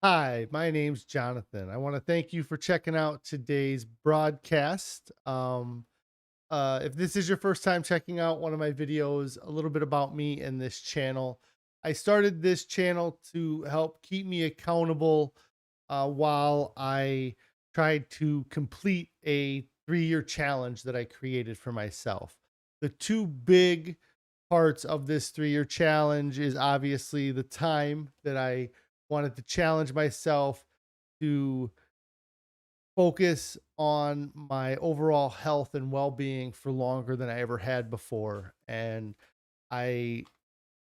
Hi, my name's Jonathan. I want to thank you for checking out today's broadcast. If this is your first time checking out one of my videos, a little bit about me and this channel. I started this channel to help keep me accountable while I tried to complete a 3-year challenge that I created for myself. The two big parts of this 3-year challenge is obviously the time that I wanted to challenge myself to focus on my overall health and well-being for longer than I ever had before. And I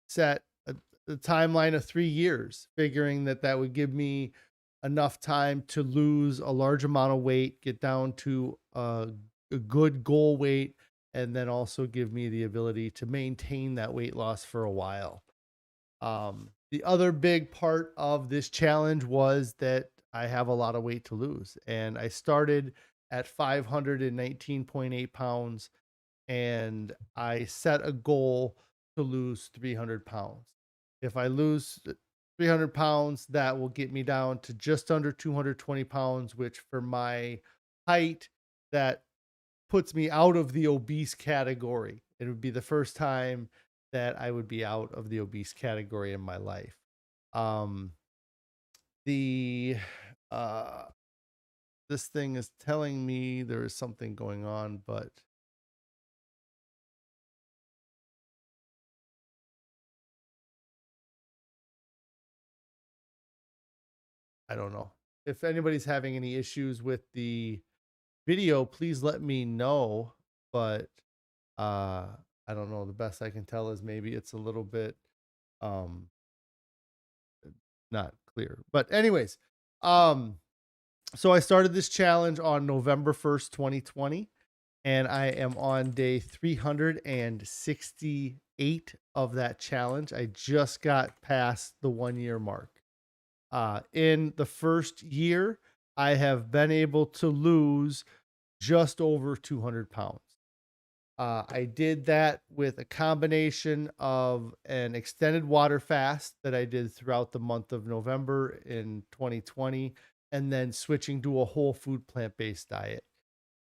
set a timeline of 3 years, figuring that that would give me enough time to lose a large amount of weight, get down to a good goal weight, and then also give me the ability to maintain that weight loss for a while. The other big part of this challenge was that I have a lot of weight to lose. And I started at 519.8 pounds and I set a goal to lose 300 pounds. If I lose 300 pounds, that will get me down to just under 220 pounds, which for my height, that puts me out of the obese category. It would be the first time that I would be out of the obese category in my life. Um, the uh, this thing is telling me there is something going on, but I don't know. If anybody's having any issues with the video, please let me know. But uh, I don't know. The best I can tell is maybe it's a little bit um, not clear. But anyways, um, so I started this challenge on November 1st, 2020, and I am on day 368 of that challenge. I just got past the 1 year mark. In the first year, I have been able to lose just over 200 pounds. I did that with a combination of an extended water fast that I did throughout the month of November in 2020, and then switching to a whole food plant based diet.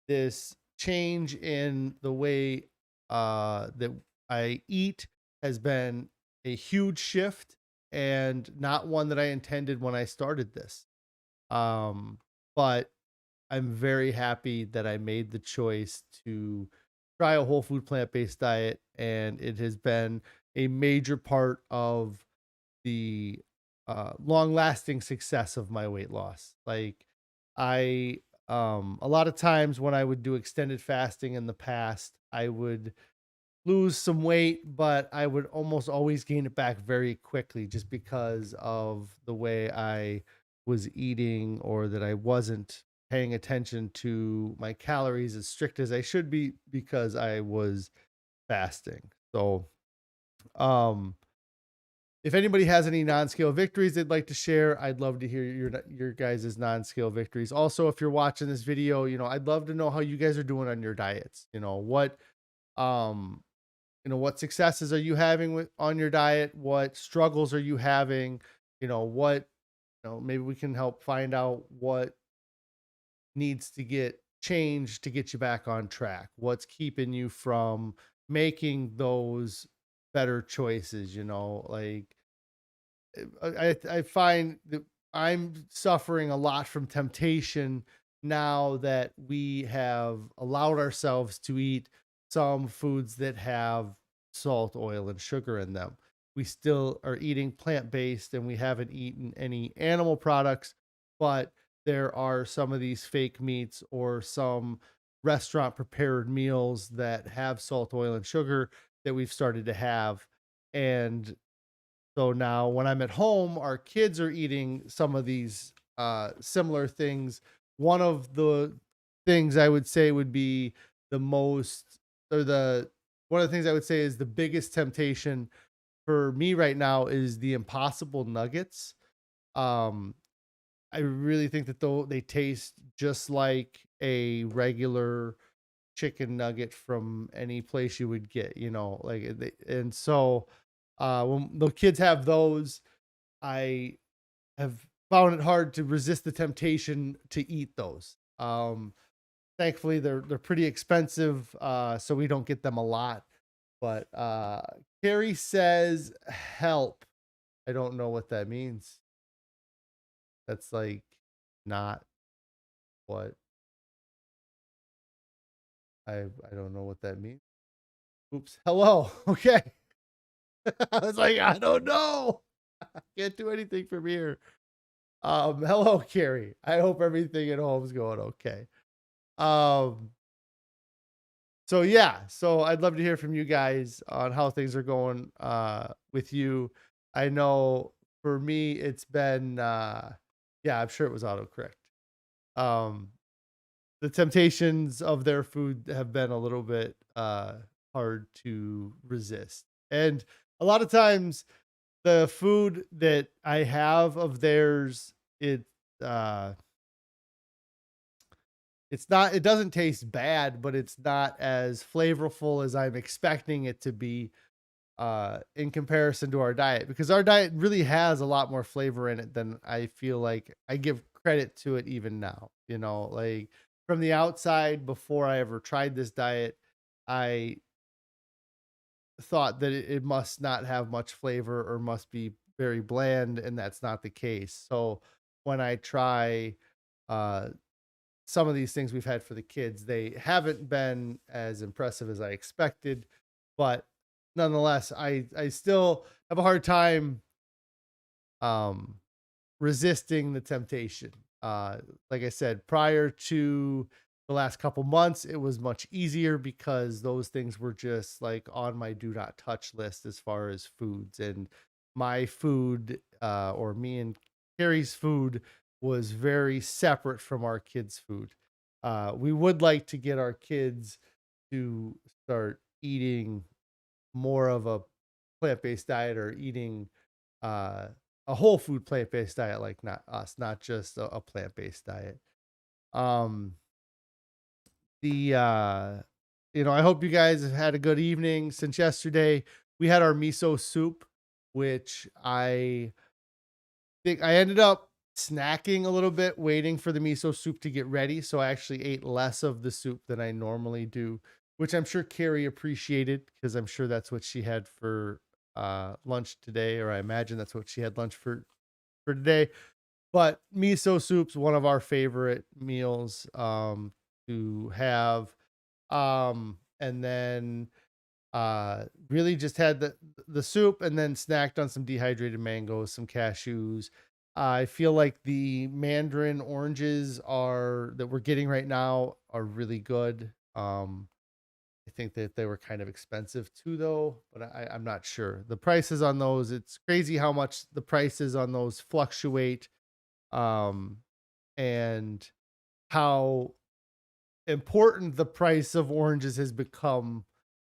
This change in the way that I eat has been a huge shift and not one that I intended when I started this. Um, but I'm very happy that I made the choice to try a whole food plant based diet, and it has been a major part of the long lasting success of my weight loss. Like, I, a lot of times when I would do extended fasting in the past, I would lose some weight, but I would almost always gain it back very quickly just because of the way I was eating or that I wasn't paying attention to my calories as strict as I should be because I was fasting. So, um, if anybody has any non-scale victories they'd like to share, I'd love to hear your guys' non-scale victories. Also, if you're watching this video, I'd love to know how you guys are doing on your diets. Um what successes are you having with on your diet? What struggles are you having? What maybe we can help find out what needs to get changed to get you back on track. What's keeping you from making those better choices, like I find that I'm suffering a lot from temptation now that we have allowed ourselves to eat some foods that have salt, oil, and sugar in them. We still are eating plant based and we haven't eaten any animal products, but there are some of these fake meats or some restaurant prepared meals that have salt, oil, and sugar that we've started to have. And so now when I'm at home, our kids are eating some of these similar things. One of the things I would say would be the most, or the one of the things I would say is the biggest temptation for me right now is the Impossible Nuggets. Um, I really think that though they taste just like a regular chicken nugget from any place you would get, and so when the kids have those, I have found it hard to resist the temptation to eat those. Thankfully they're pretty expensive, so we don't get them a lot. But Carrie says help. I don't know what that means. That's like not what I don't know what that means. Oops. Hello. Okay. I was like, I don't know. I can't do anything from here. Hello, Carrie. I hope everything at home is going okay. Um, so yeah, so I'd love to hear from you guys on how things are going with you. I know for me it's been yeah, I'm sure it was autocorrect. Um the temptations of their food have been a little bit hard to resist. And a lot of times the food that I have of theirs, uh it's not, it doesn't taste bad, but it's not as flavorful as I'm expecting it to be in comparison to our diet, because our diet really has a lot more flavor in it than I feel like I give credit to it even now. Like from the outside, before I ever tried this diet, I thought that it must not have much flavor or must be very bland, and that's not the case. So when I try uh some of these things we've had for the kids, they haven't been as impressive as I expected, but nonetheless, I still have a hard time um resisting the temptation. Like I said, prior to the last couple months, it was much easier because those things were just like on my do not touch list as far as foods. And my food, or me and Carrie's food, was very separate from our kids' food. We would like to get our kids to start eating more of a plant-based diet, or eating uh a whole food plant-based diet, like not us, not just a plant-based diet. Um the I hope you guys have had a good evening. Since yesterday, we had our miso soup, which I think I ended up snacking a little bit waiting for the miso soup to get ready. So I actually ate less of the soup than I normally do, which I'm sure Carrie appreciated, because I'm sure that's what she had for lunch today, or I imagine that's what she had lunch for today. But miso soup's one of our favorite meals to have. And then really just had the soup, and then snacked on some dehydrated mangoes, some cashews. I feel like the mandarin oranges are that we're getting right now are really good. I think that they were kind of expensive too, though, but I'm not sure. The prices on those, it's crazy how much the prices on those fluctuate, um, and how important the price of oranges has become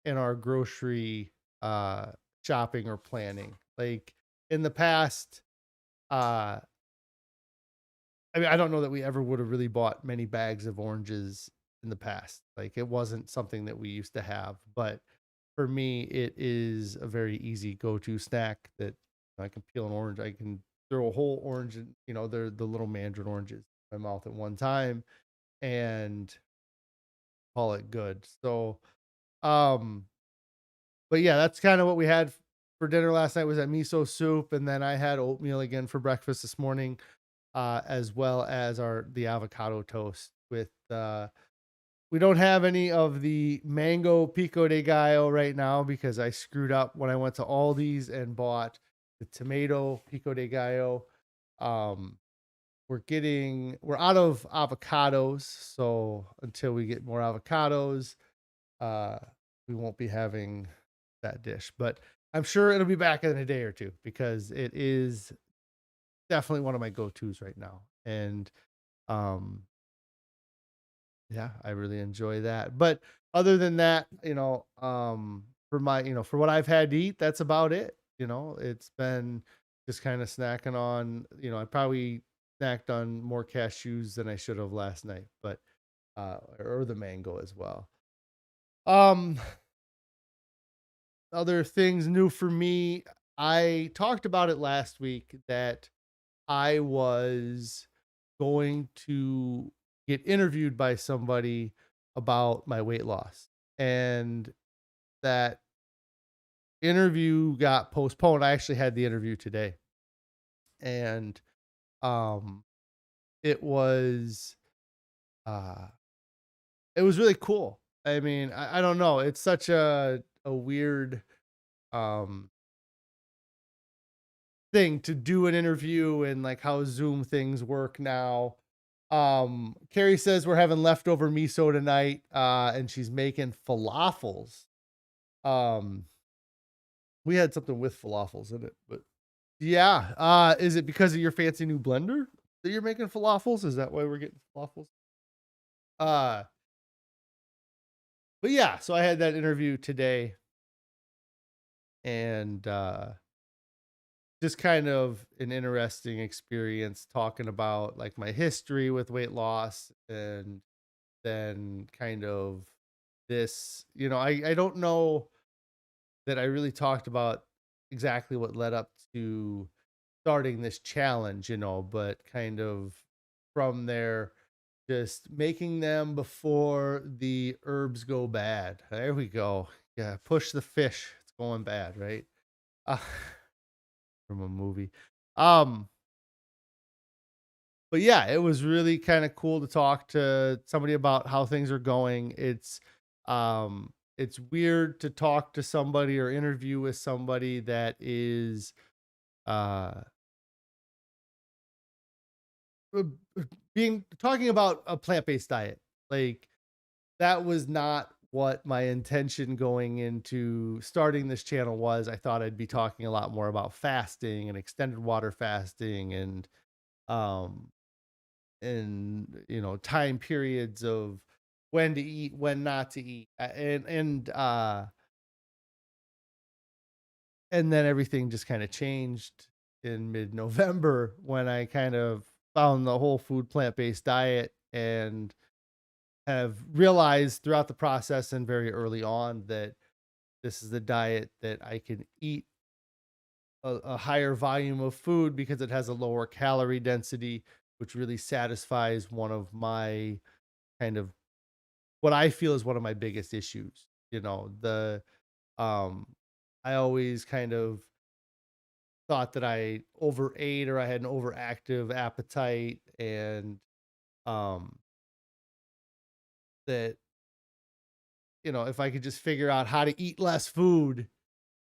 in our grocery uh shopping or planning. Like in the past, uh I mean, I don't know that we ever would have really bought many bags of oranges in the past. Like it wasn't something that we used to have, but for me it is a very easy go-to snack that I can peel an orange, I can throw a whole orange in, they're the little mandarin oranges in my mouth at one time, and call it good. So um but yeah, that's kind of what we had for dinner last night, was that miso soup, and then I had oatmeal again for breakfast this morning, as well as the avocado toast with we don't have any of the mango pico de gallo right now, because I screwed up when I went to Aldi's and bought the tomato pico de gallo. Um we're out of avocados, so until we get more avocados, uh we won't be having that dish, but I'm sure it'll be back in a day or two, because it is definitely one of my go-tos right now. And um yeah, I really enjoy that. But other than that, for my, for what I've had to eat, that's about it. It's been just kind of snacking on, I probably snacked on more cashews than I should have last night, but or the mango as well. Um Other things new for me, I talked about it last week that I was going to get interviewed by somebody about my weight loss. And that interview got postponed. I actually had the interview today. And um it was uh it was really cool. I mean, I don't know. It's such a weird um thing to do an interview and like how Zoom things work now. Carrie says we're having leftover miso tonight, and she's making falafels. Um, we had something with falafels in it, but yeah. Is it because of your fancy new blender that you're making falafels? Is that why we're getting falafels? Uh, but yeah, so I had that interview today, and just kind of an interesting experience talking about like my history with weight loss, and then kind of this, I don't know that I really talked about exactly what led up to starting this challenge, but kind of from there, just making them before the herbs go bad. There we go. Yeah, push the fish. It's going bad, right? Uh, from a movie. Um, but yeah, it was really kind of cool to talk to somebody about how things are going. It's weird to talk to somebody or interview with somebody that is uh uh, being talking about a plant-based diet. Like that was not what my intention going into starting this channel was. I thought I'd be talking a lot more about fasting and extended water fasting um time periods of when to eat, when not to eat. And then everything just kind of changed in mid-November when I kind of found the whole food plant-based diet, and have realized throughout the process and very early on that this is the diet that I can eat a higher volume of food because it has a lower calorie density, which really satisfies one of my kind of what I feel is one of my biggest issues. The um I always kind of thought that I overate or I had an overactive appetite, and um that if I could just figure out how to eat less food,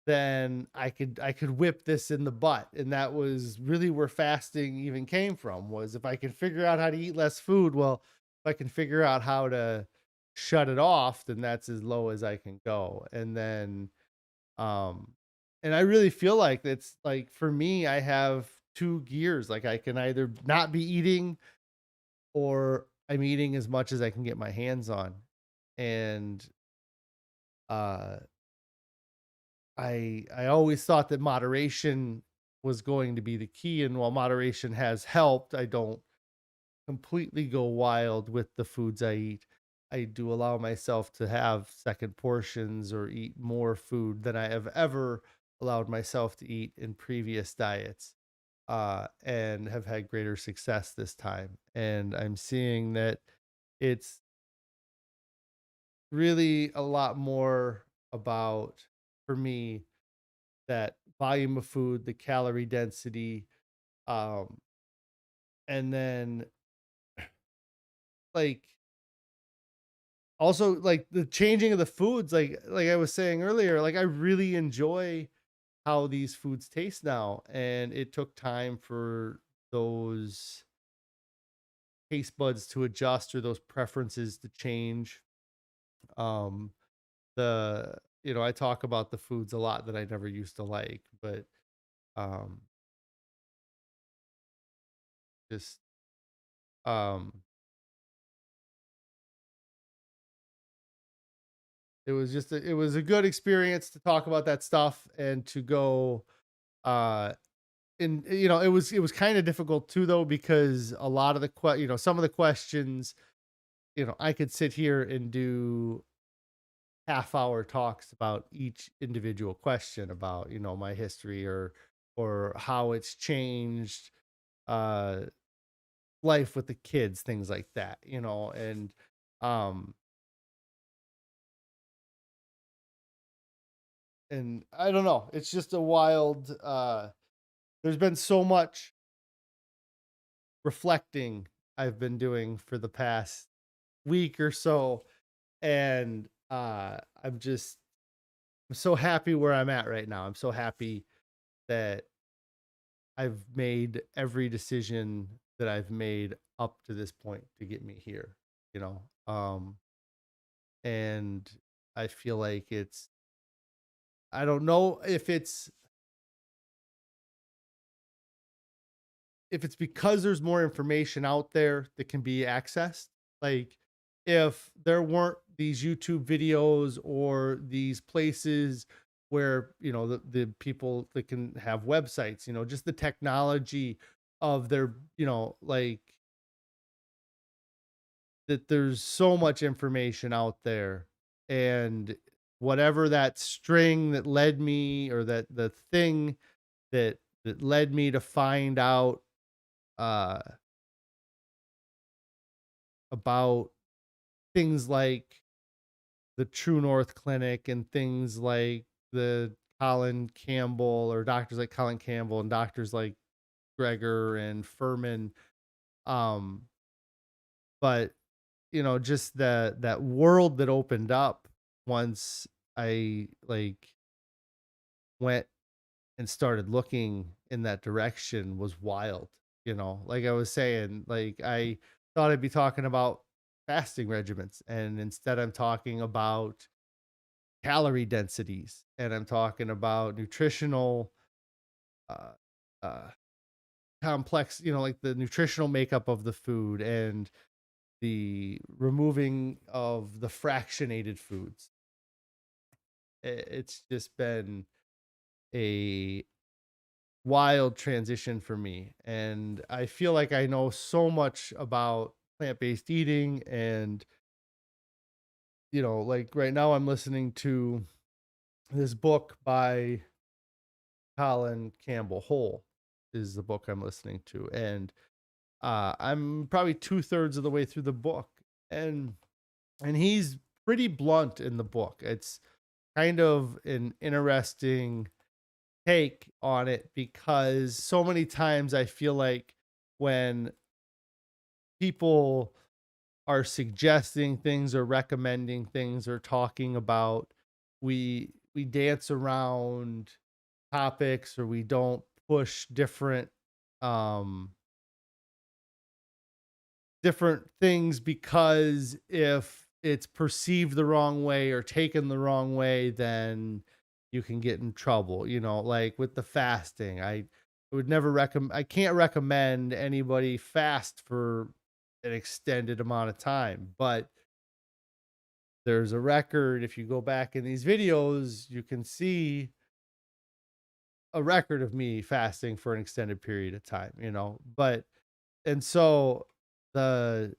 then I could whip this in the butt. And that was really where fasting even came from, was if I can figure out how to eat less food, well, if I can figure out how to shut it off, then that's as low as I can go. And then um and I really feel like it's like for me, I have two gears. Like I can either not be eating, or I'm eating as much as I can get my hands on. And uh I always thought that moderation was going to be the key, and while moderation has helped, I don't completely go wild with the foods I eat. I do allow myself to have second portions or eat more food than I have ever allowed myself to eat in previous diets, and have had greater success this time. And I'm seeing that it's really a lot more about, for me, that volume of food, the calorie density, um, and then like also like the changing of the foods. Like I was saying earlier, like I really enjoy how these foods taste now, and it took time for those taste buds to adjust or those preferences to change. Um, the I talk about the foods a lot that I never used to like, but um, just um it was a good experience to talk about that stuff, and to go uh and it was kind of difficult too, though, because a lot of the some of the questions, I could sit here and do half-hour talks about each individual question about my history, or how it's changed, uh life with the kids, things like that, um and I don't know, it's just a wild there's been so much reflecting I've been doing for the past week or so, and I'm so happy where I'm at right now. I'm so happy that I've made every decision that I've made up to this point to get me here, you know. And I feel like I don't know if it's because there's more information out there that can be accessed. Like, if there weren't these YouTube videos or these places where, the people that can have websites, just the technology of their, like, that there's so much information out there, and whatever that string that led me, or that the thing that led me to find out uh about things like the True North Clinic and things like the Colin Campbell, or doctors like Colin Campbell and doctors like Gregor and Furman. Um, but just that world that opened up once I like went and started looking in that direction was wild. Like I was saying, like, I thought I'd be talking about fasting regimens, and instead I'm talking about calorie densities, and I'm talking about nutritional uh uh complex, like the nutritional makeup of the food, and the removing of the fractionated foods. It's just been a wild transition for me, and I feel like I know so much about plant-based eating. And like right now I'm listening to this book by Colin Campbell. Whole is the book I'm listening to, and I'm probably 2/3 of the way through the book, and he's pretty blunt in the book. It's kind of an interesting take on it, because so many times I feel like when people are suggesting things or recommending things or talking about, we dance around topics, or we don't push um different things, because if it's perceived the wrong way or taken the wrong way, then you can get in trouble. Like with the fasting, I can't recommend anybody fast for an extended amount of time, but there's a record. If you go back in these videos, you can see a record of me fasting for an extended period of time, but and so the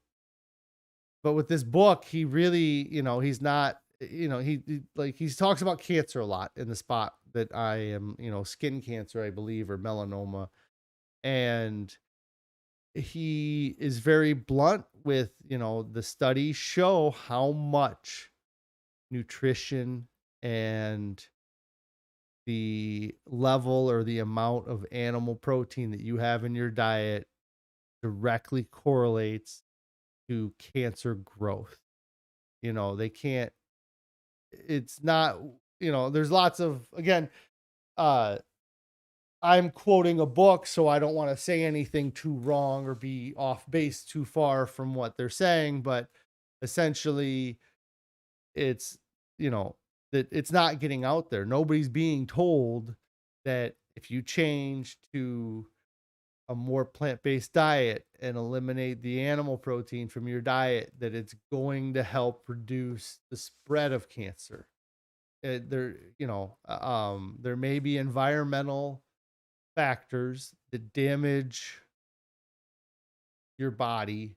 but with this book, he really, he's not, like, he talks about cancer a lot in the spot that I am, skin cancer, I believe, or melanoma. And he is very blunt with, the studies show how much nutrition and the level or the amount of animal protein that you have in your diet directly correlates to cancer growth. They can't, it's not, there's lots of, again, uh I'm quoting a book, so I don't want to say anything too wrong or be off base too far from what they're saying, but essentially it's, you know that it's not getting out there. Nobody's being told that if you change to a more plant-based diet and eliminate the animal protein from your diet, that it's going to help reduce the spread of cancer. There may be environmental factors that damage your body,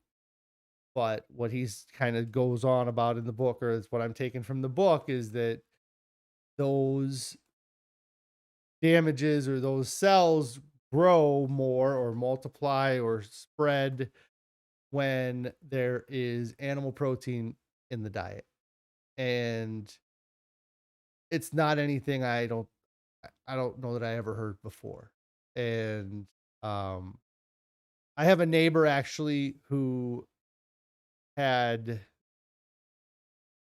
but what he's kind of goes on about in the book, or is what I'm taking from the book, is that those damages or those cells grow more or multiply or spread when there is animal protein in the diet. And it's not anything I don't know that I ever heard before. And um I have a neighbor actually who had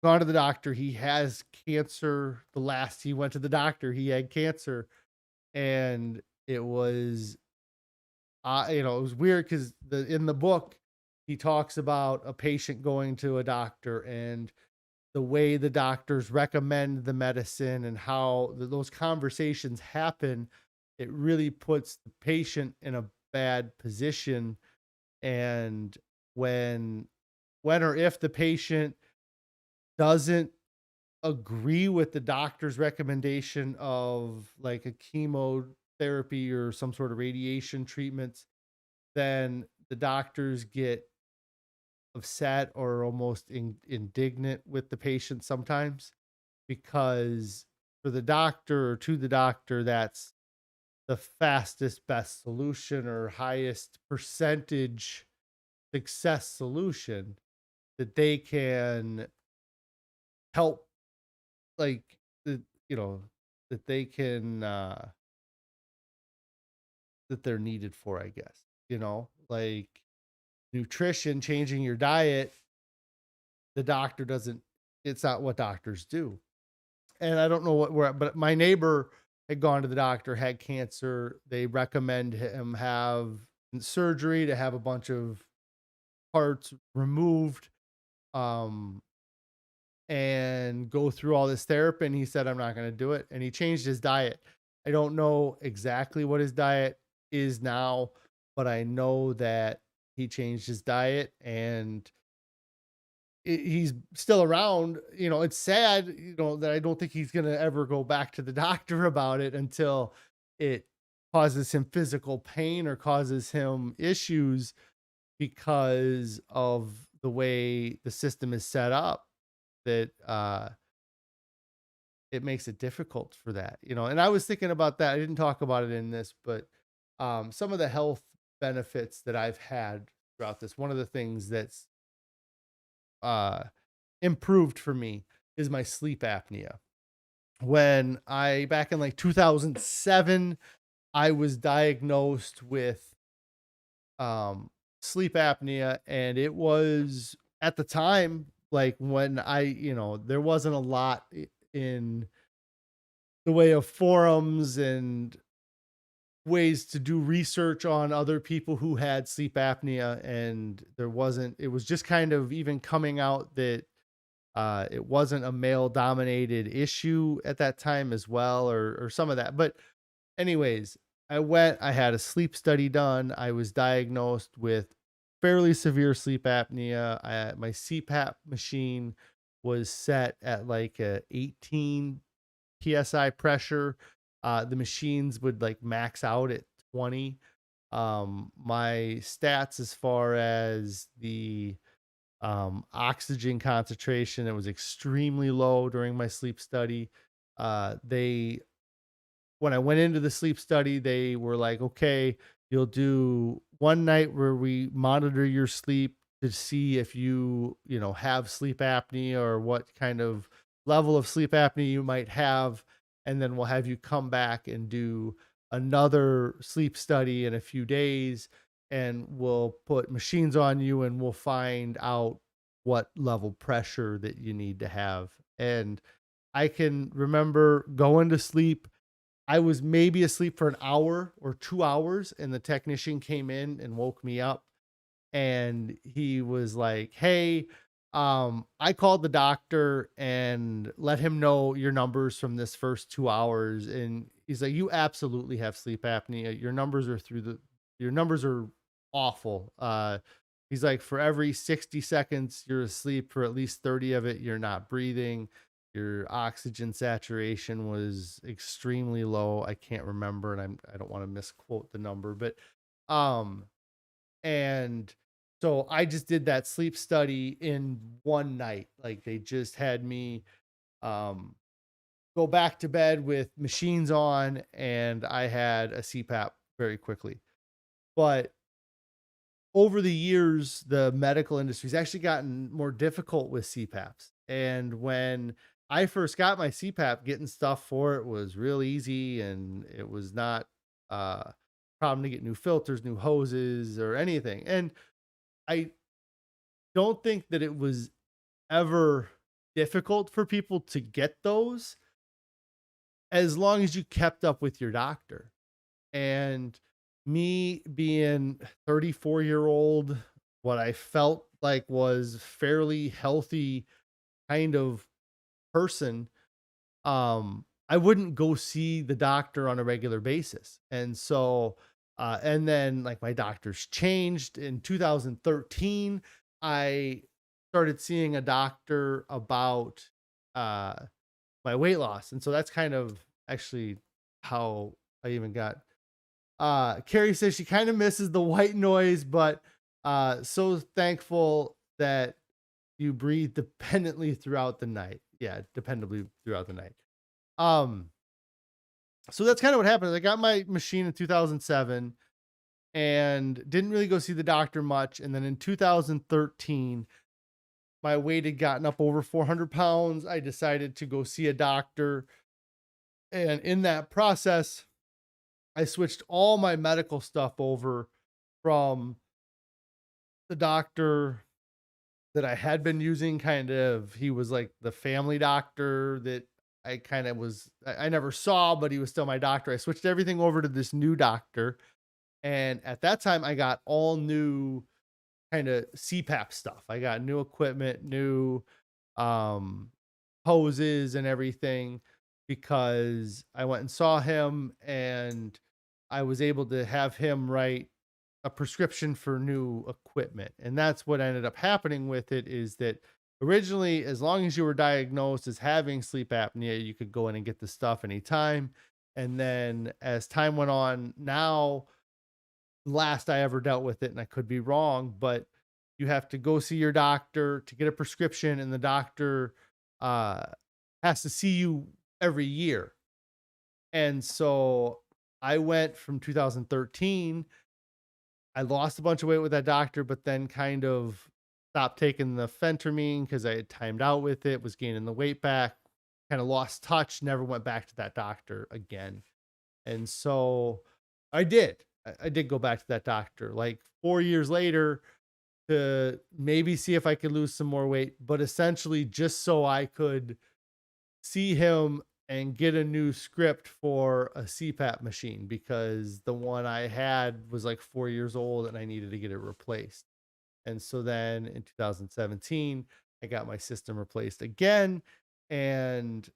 gone to the doctor. He has cancer. The last he went to the doctor, he had cancer, and it was it was weird because the in the book he talks about a patient going to a doctor and the way the doctors recommend the medicine and how those conversations happen. It really puts the patient in a bad position. And when or if the patient doesn't agree with the doctor's recommendation of like a chemotherapy or some sort of radiation treatments, then the doctors get upset or almost indignant with the patient sometimes, because for the doctor or to the doctor, that's the fastest, best solution or highest percentage success solution that they can help, like, the, you know, that they can, that they're needed for, I guess, like nutrition, changing your diet, the doctor doesn't, it's not what doctors do. And I don't know what we're at, but my neighbor had gone to the doctor, had cancer. They recommend him have surgery to have a bunch of parts removed, um, and go through all this therapy. And he said, I'm not going to do it. And he changed his diet. I don't know exactly what his diet is now, but I know that he changed his diet and he's still around. It's sad, that I don't think he's going to ever go back to the doctor about it until it causes him physical pain or causes him issues because of the way the system is set up, that it makes it difficult for that. And I was thinking about that. I didn't talk about it in this, but some of the health benefits that I've had throughout this, one of the things that's uh improved for me is my sleep apnea. When I back in like 2007, I was diagnosed with um sleep apnea, and it was at the time, like, when there wasn't a lot in the way of forums and ways to do research on other people who had sleep apnea, and it was just kind of even coming out that it wasn't a male dominated issue at that time as well, or some of that. But anyways, I had a sleep study done. I was diagnosed with fairly severe sleep apnea. My CPAP machine was set at like a 18 psi pressure. The machines would like max out at 20. My stats as far as the oxygen concentration, it was extremely low during my sleep study. They When I went into the sleep study, they were like, okay, you'll do one night where we monitor your sleep to see if have sleep apnea or what kind of level of sleep apnea you might have. And then we'll have you come back and do another sleep study in a few days. And we'll put machines on you and we'll find out what level pressure that you need to have. And I can remember going to sleep. I was maybe asleep for an hour or 2 hours, and the technician came in and woke me up, and he was like, "Hey, I called the doctor and let him know your numbers from this first 2 hours." And he's like, "You absolutely have sleep apnea. Your numbers are awful." He's like, "For every 60 seconds you're asleep, for at least 30 of it, you're not breathing. Your oxygen saturation was extremely low." I can't remember, and I don't want to misquote the number, but um and so I just did that sleep study in one night. Like, they just had me um go back to bed with machines on, and I had a CPAP very quickly. But over the years, the medical industry's actually gotten more difficult with CPAPs. And when I first got my CPAP, getting stuff for it was real easy, and it was not a problem to get new filters, new hoses, or anything. And I don't think that it was ever difficult for people to get those as long as you kept up with your doctor. And me being 34-year-old, what I felt like was fairly healthy kind of person, I wouldn't go see the doctor on a regular basis. And so, and then like my doctors changed in 2013. I started seeing a doctor about uh, my weight loss. And so that's kind of actually how I even got. Carrie says she kind of misses the white noise, but so thankful that you breathe dependently throughout the night. Yeah, dependably throughout the night. Um, so that's kind of what happened. I got my machine in 2007 and didn't really go see the doctor much. And then in 2013, my weight had gotten up over 400 pounds. I decided to go see a doctor. And in that process, I switched all my medical stuff over from the doctor that I had been using. Kind of, he was like the family doctor that I kind of was, I never saw, but he was still my doctor. I switched everything over to this new doctor. And at that time, I got all new kind of CPAP stuff. I got new equipment, new um, hoses and everything, because I went and saw him, and I was able to have him write a prescription for new equipment. And that's what ended up happening with it, is that originally, as long as you were diagnosed as having sleep apnea, you could go in and get the stuff anytime. And then as time went on, now last I ever dealt with it, and I could be wrong, but you have to go see your doctor to get a prescription, and the doctor uh, has to see you every year. And so I went from 2013. I lost a bunch of weight with that doctor, but then kind of stopped taking the phentermine because I had timed out with it, was gaining the weight back, kind of lost touch, never went back to that doctor again. And so I did. I did go back to that doctor like 4 years later to maybe see if I could lose some more weight, but essentially just so I could see him and get a new script for a CPAP machine, because the one I had was like 4 years old and I needed to get it replaced. And so then in 2017, I got my system replaced again. And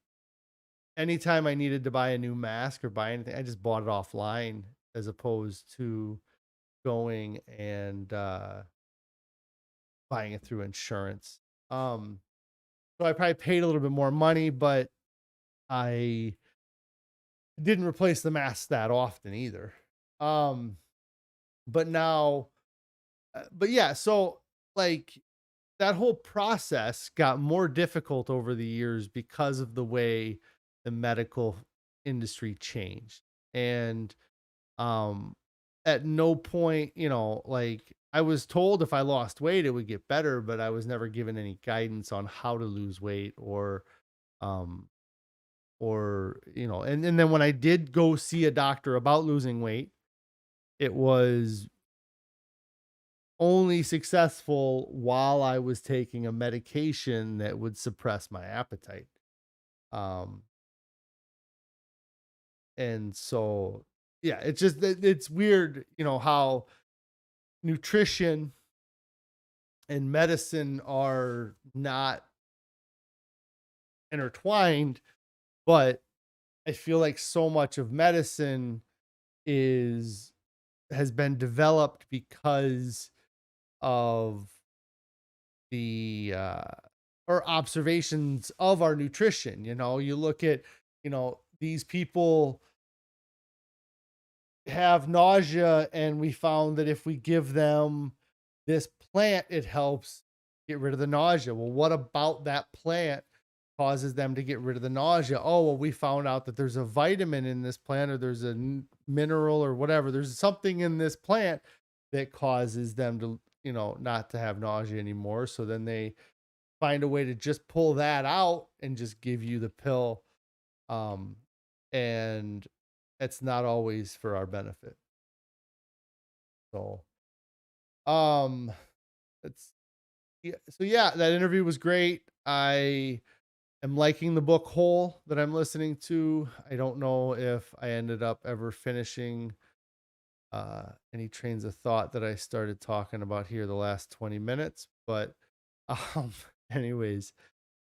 anytime I needed to buy a new mask or buy anything, I just bought it offline, as opposed to going and buying it through insurance. Um, so I probably paid a little bit more money, but I didn't replace the mask that often either. Um, but now, but yeah, so like that whole process got more difficult over the years because of the way the medical industry changed. And um at no point, like I was told if I lost weight it would get better, but I was never given any guidance on how to lose weight, um and then when I did go see a doctor about losing weight, it was only successful while I was taking a medication that would suppress my appetite. Um, and so, yeah, it's weird, how nutrition and medicine are not intertwined, but I feel like so much of medicine is has been developed because of the or observations of our nutrition. You look at, these people have nausea, and we found that if we give them this plant, it helps get rid of the nausea. Well, what about that plant causes them to get rid of the nausea. Oh, well, we found out that there's a vitamin in this plant, or there's a mineral or whatever. There's something in this plant that causes them to, not to have nausea anymore. So then they find a way to just pull that out and just give you the pill. Um, and it's not always for our benefit. So, um, it's yeah. So yeah, that interview was great. I am liking the book Whole that I'm listening to. I don't know if I ended up ever finishing any trains of thought that I started talking about here the last 20 minutes, but um, anyways,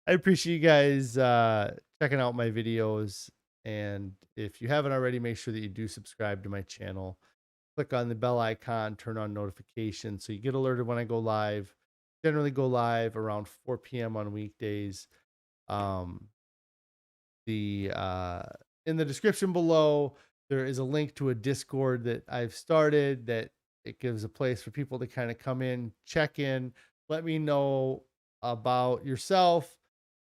I appreciate you guys checking out my videos. And if you haven't already, make sure that you do subscribe to my channel. Click on the bell icon, turn on notifications so you get alerted when I go live. Generally go live around 4 p.m. on weekdays. Um, the In the description below, there is a link to a Discord that I've started that it gives a place for people to kind of come in, check in, let me know about yourself,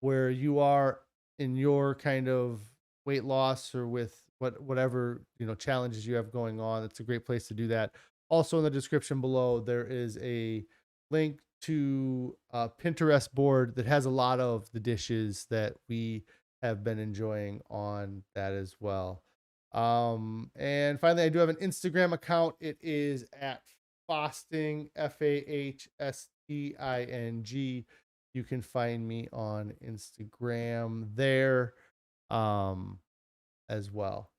where you are in your kind of weight loss, or with whatever challenges you have going on. It's a great place to do that. Also, in the description below, there is a link to a Pinterest board that has a lot of the dishes that we have been enjoying on that as well. And finally, I do have an Instagram account. It is at Fasting, FAHSTING. You can find me on Instagram there as well.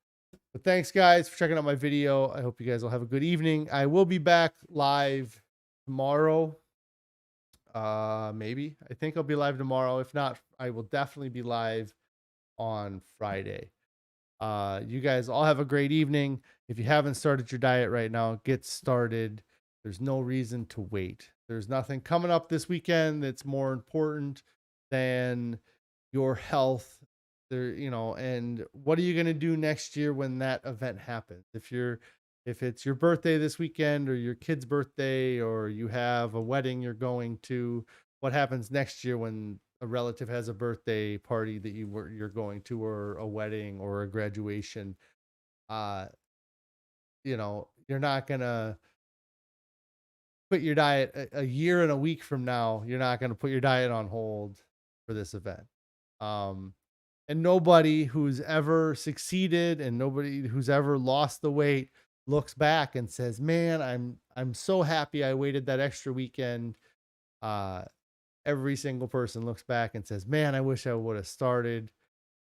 But thanks, guys, for checking out my video. I hope you guys will have a good evening. I will be back live tomorrow. Maybe. I think I'll be live tomorrow. If not, I will definitely be live on Friday. You guys all have a great evening. If you haven't started your diet right now, get started. There's no reason to wait. There's nothing coming up this weekend that's more important than your health. And what are you going to do next year when that event happens? If it's your birthday this weekend, or your kid's birthday, or you have a wedding you're going to, what happens next year when a relative has a birthday party that you're going to, or a wedding, or a graduation? uh you're not gonna put your diet a year and a week from now. You're not gonna put your diet on hold for this event. um and nobody who's ever succeeded, and nobody who's ever lost the weight, looks back and says, man, I'm so happy I waited that extra weekend. uh every single person looks back and says, man, I wish I would have started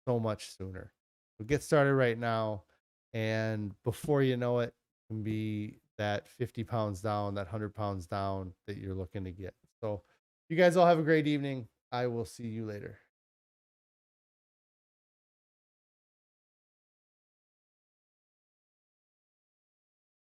so much sooner. So get started right now. And before you know it, can be that 50 pounds down, that 100 pounds down that you're looking to get. So you guys all have a great evening. I will see you later.